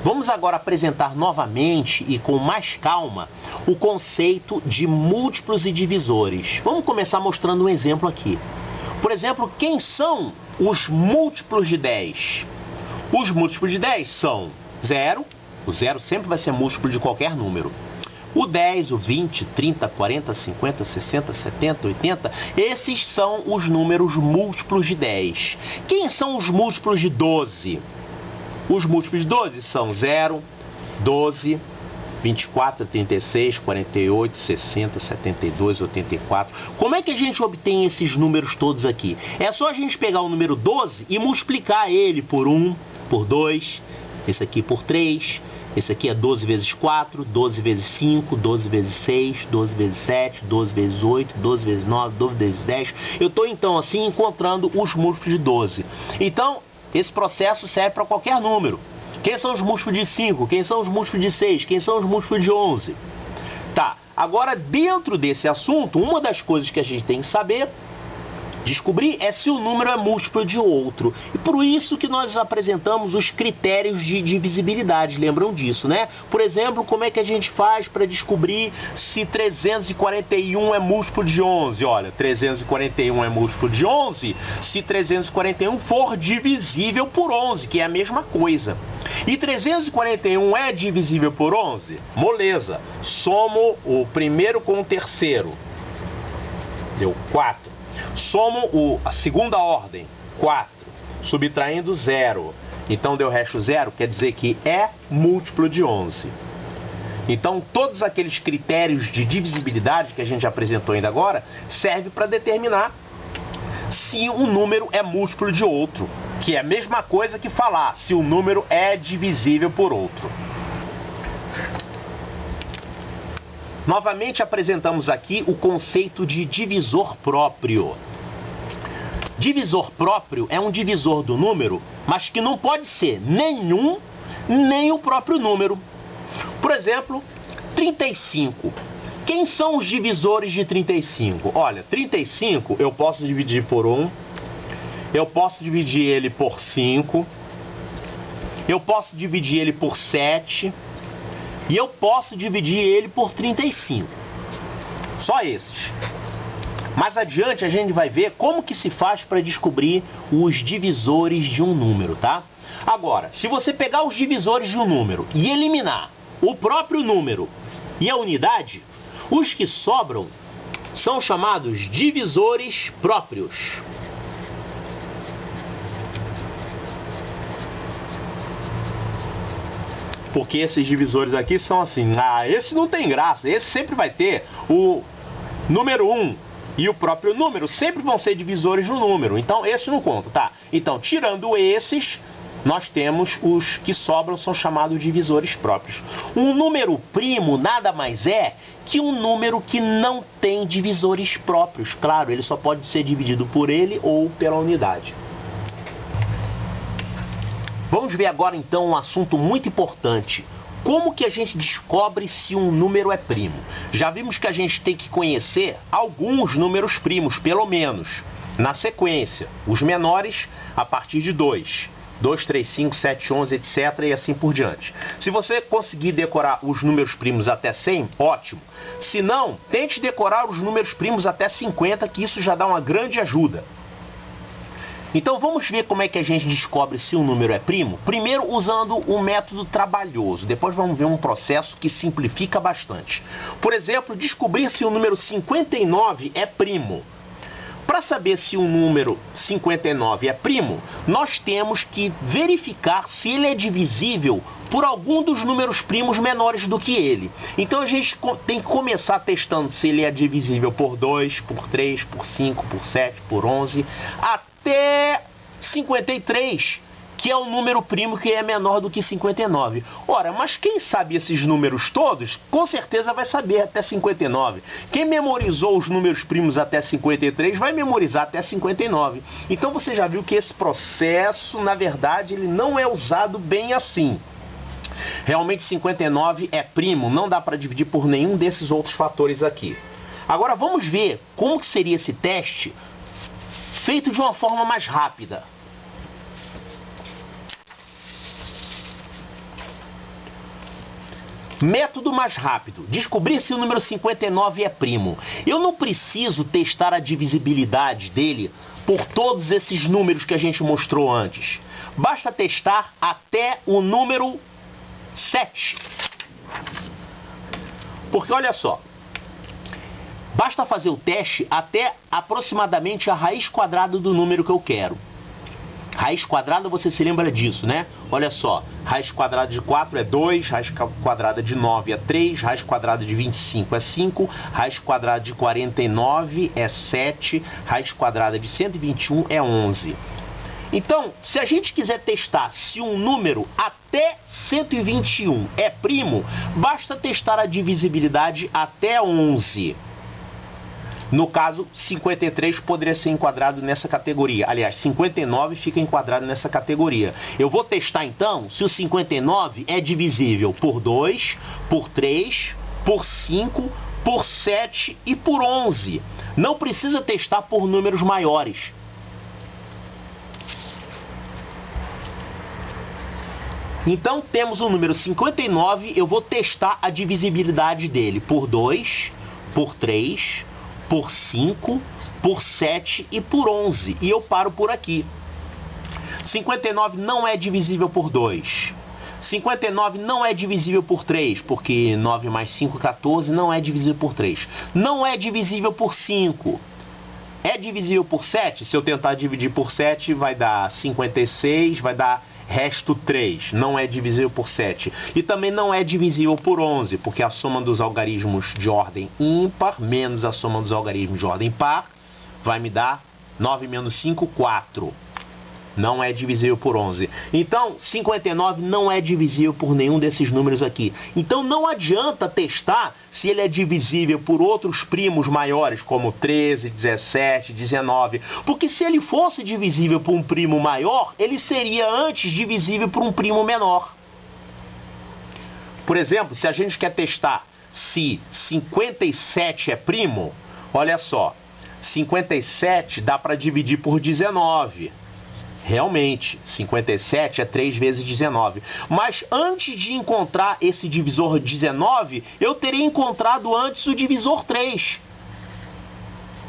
Vamos agora apresentar novamente e com mais calma o conceito de múltiplos e divisores. Vamos começar mostrando um exemplo aqui. Por exemplo, quem são os múltiplos de 10? Os múltiplos de 10 são 0, o 0 sempre vai ser múltiplo de qualquer número. O 10, o 20, 30, 40, 50, 60, 70, 80, esses são os números múltiplos de 10. Quem são os múltiplos de 12? Os múltiplos de 12 são 0, 12, 24, 36, 48, 60, 72, 84. Como é que a gente obtém esses números todos aqui? É só a gente pegar o número 12 e multiplicar ele por 1, por 2, esse aqui por 3, esse aqui é 12 vezes 4, 12 vezes 5, 12 vezes 6, 12 vezes 7, 12 vezes 8, 12 vezes 9, 12 vezes 10. Eu estou então assim encontrando os múltiplos de 12. Então, esse processo serve para qualquer número. Quem são os múltiplos de 5? Quem são os múltiplos de 6? Quem são os múltiplos de 11? Tá, agora dentro desse assunto, uma das coisas que a gente tem que saber, descobrir, é se o número é múltiplo de outro. E por isso que nós apresentamos os critérios de divisibilidade, lembram disso, né? Por exemplo, como é que a gente faz para descobrir se 341 é múltiplo de 11? Olha, 341 é múltiplo de 11 se 341 for divisível por 11, que é a mesma coisa. E 341 é divisível por 11? Moleza. Somo o primeiro com o terceiro. Deu 4. Somo a segunda ordem, 4, subtraindo 0. Então deu resto 0, quer dizer que é múltiplo de 11. Então todos aqueles critérios de divisibilidade que a gente apresentou ainda agora, serve para determinar se um número é múltiplo de outro, que é a mesma coisa que falar se o número é divisível por outro. Novamente apresentamos aqui o conceito de divisor próprio. Divisor próprio é um divisor do número, mas que não pode ser nenhum, nem o próprio número. Por exemplo, 35. Quem são os divisores de 35? Olha, 35 eu posso dividir por 1, eu posso dividir ele por 5, eu posso dividir ele por 7... e eu posso dividir ele por 35. Só esses. Mais adiante a gente vai ver como que se faz para descobrir os divisores de um número, tá? Agora, se você pegar os divisores de um número e eliminar o próprio número e a unidade, os que sobram são chamados divisores próprios. Porque esses divisores aqui são assim, esse não tem graça, esse sempre vai ter o número 1 e o próprio número, sempre vão ser divisores do número, então esse não conta, tá? Então, tirando esses, nós temos os que sobram, são chamados divisores próprios. Um número primo nada mais é que um número que não tem divisores próprios, claro, ele só pode ser dividido por ele ou pela unidade. Vamos ver agora então um assunto muito importante. Como que a gente descobre se um número é primo? Já vimos que a gente tem que conhecer alguns números primos, pelo menos, na sequência. Os menores a partir de 2. 2, 3, 5, 7, 11, etc. e assim por diante. Se você conseguir decorar os números primos até 100, ótimo. Se não, tente decorar os números primos até 50, que isso já dá uma grande ajuda. Então vamos ver como é que a gente descobre se um número é primo? Primeiro usando um método trabalhoso, depois vamos ver um processo que simplifica bastante. Por exemplo, descobrir se o número 59 é primo. Para saber se o número 59 é primo, nós temos que verificar se ele é divisível por algum dos números primos menores do que ele. Então a gente tem que começar testando se ele é divisível por 2, por 3, por 5, por 7, por 11, até 53, que é o número primo que é menor do que 59. Ora, mas quem sabe esses números todos, com certeza vai saber até 59. Quem memorizou os números primos até 53, vai memorizar até 59. Então você já viu que esse processo, na verdade, ele não é usado bem assim. Realmente 59 é primo, não dá para dividir por nenhum desses outros fatores aqui. Agora vamos ver como que seria esse teste feito de uma forma mais rápida. Método mais rápido. Descobrir se o número 59 é primo. Eu não preciso testar a divisibilidade dele por todos esses números que a gente mostrou antes. Basta testar até o número 7. Porque olha só, basta fazer o teste até aproximadamente a raiz quadrada do número que eu quero. Raiz quadrada, você se lembra disso, né? Olha só, raiz quadrada de 4 é 2, raiz quadrada de 9 é 3, raiz quadrada de 25 é 5, raiz quadrada de 49 é 7, raiz quadrada de 121 é 11. Então, se a gente quiser testar se um número até 121 é primo, basta testar a divisibilidade até 11. No caso, 53 poderia ser enquadrado nessa categoria. Aliás, 59 fica enquadrado nessa categoria. Eu vou testar então se o 59 é divisível por 2, por 3, por 5, por 7 e por 11. Não precisa testar por números maiores. Então temos o número 59, eu vou testar a divisibilidade dele por 2, por 3, por 5, por 7 e por 11. E eu paro por aqui. 59 não é divisível por 2. 59 não é divisível por 3, porque 9 mais 5, 14, não é divisível por 3. Não é divisível por 5. É divisível por 7? Se eu tentar dividir por 7, vai dar 56, vai dar resto 3. Não é divisível por 7. E também não é divisível por 11, porque a soma dos algarismos de ordem ímpar menos a soma dos algarismos de ordem par vai me dar 9 menos 5, 4. Não é divisível por 11. Então, 59 não é divisível por nenhum desses números aqui. Então, não adianta testar se ele é divisível por outros primos maiores, como 13, 17, 19. Porque se ele fosse divisível por um primo maior, ele seria antes divisível por um primo menor. Por exemplo, se a gente quer testar se 57 é primo, olha só. 57 dá para dividir por 19. Realmente, 57 é 3 vezes 19. Mas antes de encontrar esse divisor 19, eu teria encontrado antes o divisor 3.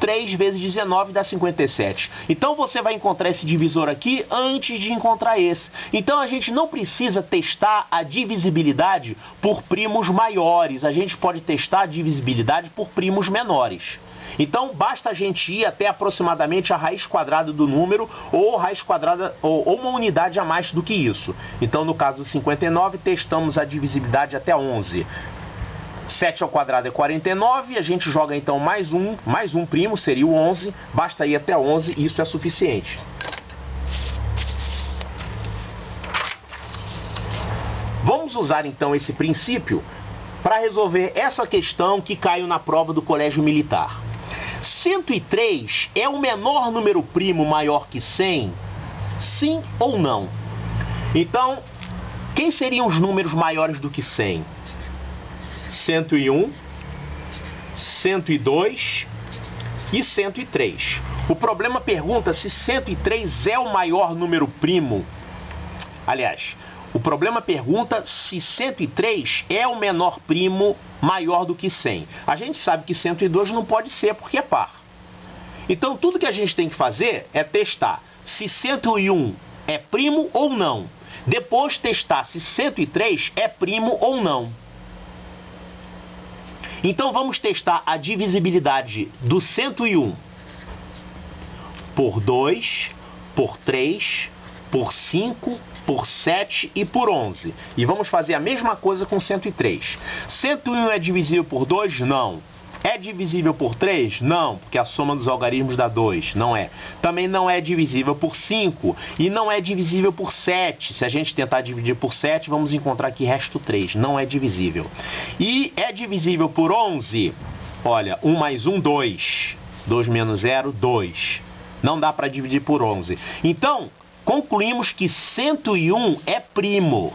3 vezes 19 dá 57. Então você vai encontrar esse divisor aqui antes de encontrar esse. Então a gente não precisa testar a divisibilidade por primos maiores. A gente pode testar a divisibilidade por primos menores. Então basta a gente ir até aproximadamente a raiz quadrada do número ou raiz quadrada ou uma unidade a mais do que isso. Então no caso do 59 testamos a divisibilidade até 11. 7 ao quadrado é 49, a gente joga então mais um primo, seria o 11, basta ir até 11 e isso é suficiente. Vamos usar então esse princípio para resolver essa questão que caiu na prova do Colégio Militar. 103 é o menor número primo maior que 100? Sim ou não? Então, quem seriam os números maiores do que 100? 101, 102 e 103. O problema pergunta se 103 é o maior número primo. Aliás, o problema pergunta se 103 é o menor primo maior do que 100. A gente sabe que 102 não pode ser porque é par. Então tudo que a gente tem que fazer é testar se 101 é primo ou não. Depois testar se 103 é primo ou não. Então vamos testar a divisibilidade do 101 por 2, por 3, por 5, por 7 e por 11. E vamos fazer a mesma coisa com 103. 101 é divisível por 2? Não. É divisível por 3? Não, porque a soma dos algarismos dá 2. Não é. Também não é divisível por 5. E não é divisível por 7. Se a gente tentar dividir por 7, vamos encontrar aqui resto 3. Não é divisível. E é divisível por 11? Olha, 1 mais 1, 2. 2 menos 0, 2. Não dá para dividir por 11. Então, concluímos que 101 é primo.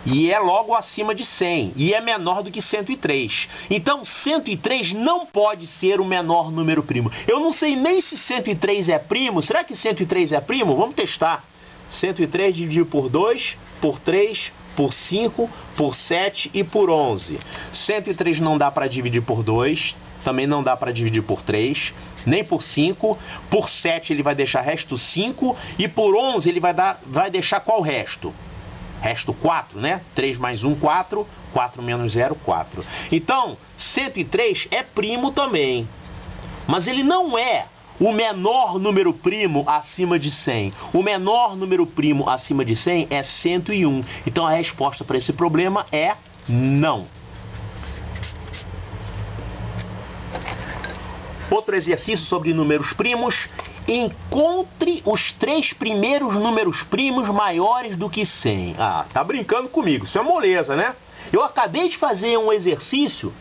E é logo acima de 100. E é menor do que 103. Então 103 não pode ser o menor número primo. Eu não sei nem se 103 é primo. Será que 103 é primo? Vamos testar. 103 dividido por 2, por 3, por 5, por 7 e por 11. 103 não dá para dividir por 2, também não dá para dividir por 3, nem por 5. Por 7 ele vai deixar resto 5 e por 11 ele vai deixar qual resto? Resto 4, né? 3 mais 1, 4. 4 menos 0, 4. Então, 103 é primo também. Mas ele não é o menor número primo acima de 100. O menor número primo acima de 100 é 101. Então, a resposta para esse problema é não. Outro exercício sobre números primos. Encontre os 3 primeiros números primos maiores do que 100. Ah, tá brincando comigo. Isso é moleza, né? Eu acabei de fazer um exercício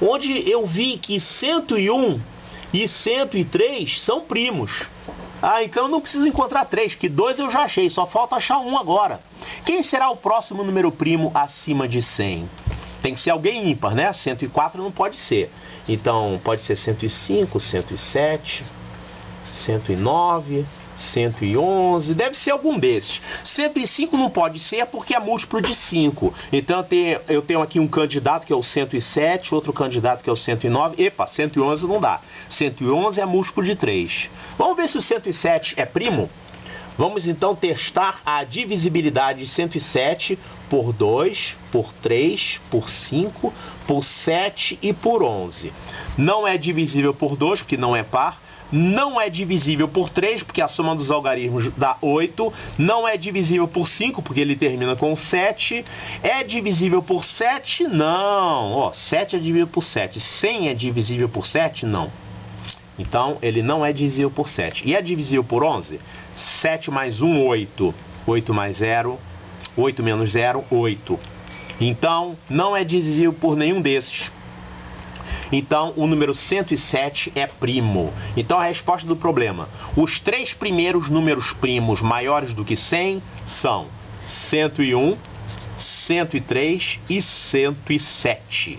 onde eu vi que 101 e 103 são primos. Ah, então eu não preciso encontrar 3, que 2 eu já achei, só falta achar 1 agora. Quem será o próximo número primo acima de 100? Tem que ser alguém ímpar, né? 104 não pode ser. Então, pode ser 105, 107, 109, 111, deve ser algum desses. 105 não pode ser porque é múltiplo de 5. Então eu tenho aqui um candidato que é o 107, outro candidato que é o 109. Epa, 111 não dá. 111 é múltiplo de 3. Vamos ver se o 107 é primo? Vamos então testar a divisibilidade de 107 por 2, por 3, por 5, por 7 e por 11. Não é divisível por 2, porque não é par. Não é divisível por 3, porque a soma dos algarismos dá 8. Não é divisível por 5, porque ele termina com 7. É divisível por 7? Não. Ó, 7 é divisível por 7. 100 é divisível por 7? Não. Então, ele não é divisível por 7. E é divisível por 11? 7 mais 1, 8. 8 mais 0, 8 menos 0, 8. Então, não é divisível por nenhum desses. Então, o número 107 é primo. Então, a resposta do problema. Os 3 primeiros números primos maiores do que 100 são 101, 103 e 107.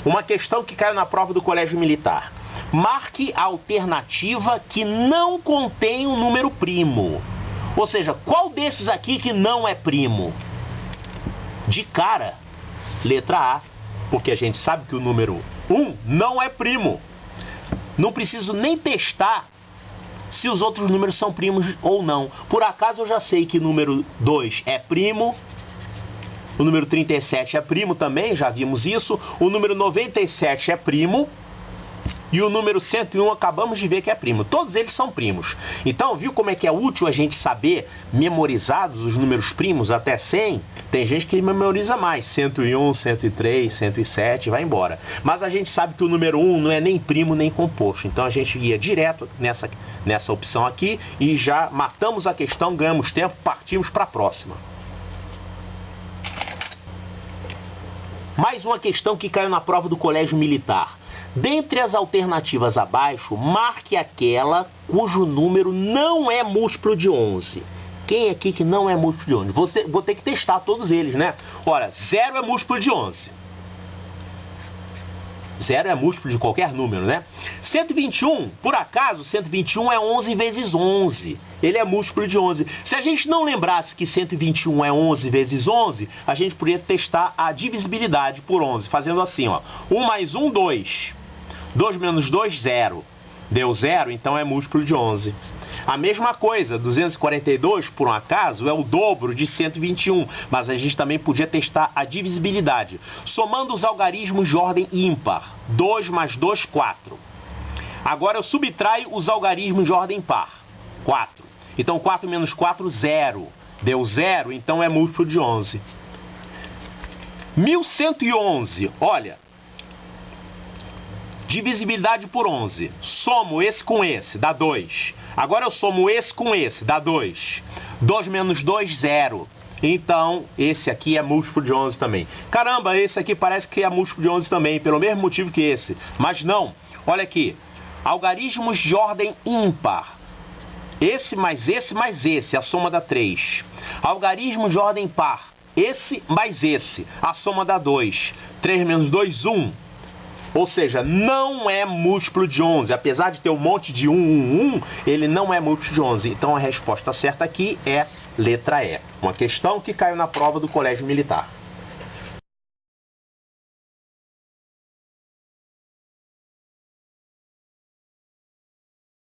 Uma questão que caiu na prova do Colégio Militar. Marque a alternativa que não contém um número primo. Ou seja, qual desses aqui que não é primo? De cara, letra A, porque a gente sabe que o número 1 não é primo. Não preciso nem testar se os outros números são primos ou não. Por acaso eu já sei que o número 2 é primo. O número 37 é primo também, já vimos isso. O número 97 é primo. E o número 101 acabamos de ver que é primo. Todos eles são primos. Então, viu como é que é útil a gente saber memorizados os números primos até 100? Tem gente que memoriza mais. 101, 103, 107, vai embora. Mas a gente sabe que o número 1 não é nem primo nem composto. Então, a gente ia direto nessa opção aqui e já matamos a questão, ganhamos tempo, partimos para a próxima. Mais uma questão que caiu na prova do Colégio Militar. Dentre as alternativas abaixo, marque aquela cujo número não é múltiplo de 11. Quem aqui que não é múltiplo de 11? Vou ter que testar todos eles, né? Ora, 0 é múltiplo de 11. 0 é múltiplo de qualquer número, né? 121, por acaso, 121 é 11 vezes 11. Ele é múltiplo de 11. Se a gente não lembrasse que 121 é 11 vezes 11, a gente poderia testar a divisibilidade por 11, fazendo assim, ó. 1 mais 1, 2. 2 menos 2, 0. Deu 0, então é múltiplo de 11. A mesma coisa, 242, por um acaso, é o dobro de 121, mas a gente também podia testar a divisibilidade. Somando os algarismos de ordem ímpar, 2 mais 2, 4. Agora eu subtraio os algarismos de ordem par, 4. Então 4 menos 4, 0. Deu 0, então é múltiplo de 11. 1111, olha. Divisibilidade por 11. Somo esse com esse, dá 2. Agora eu somo esse com esse, dá 2. 2 menos 2, 0. Então, esse aqui é múltiplo de 11 também. Caramba, esse aqui parece que é múltiplo de 11 também, pelo mesmo motivo que esse. Mas não. Olha aqui. Algarismos de ordem ímpar. Esse mais esse, a soma dá 3. Algarismos de ordem par. Esse mais esse, a soma dá 2. 3 menos 2, 1. Ou seja, não é múltiplo de 11. Apesar de ter um monte de 1, 1, 1, ele não é múltiplo de 11. Então a resposta certa aqui é letra E. Uma questão que caiu na prova do Colégio Militar.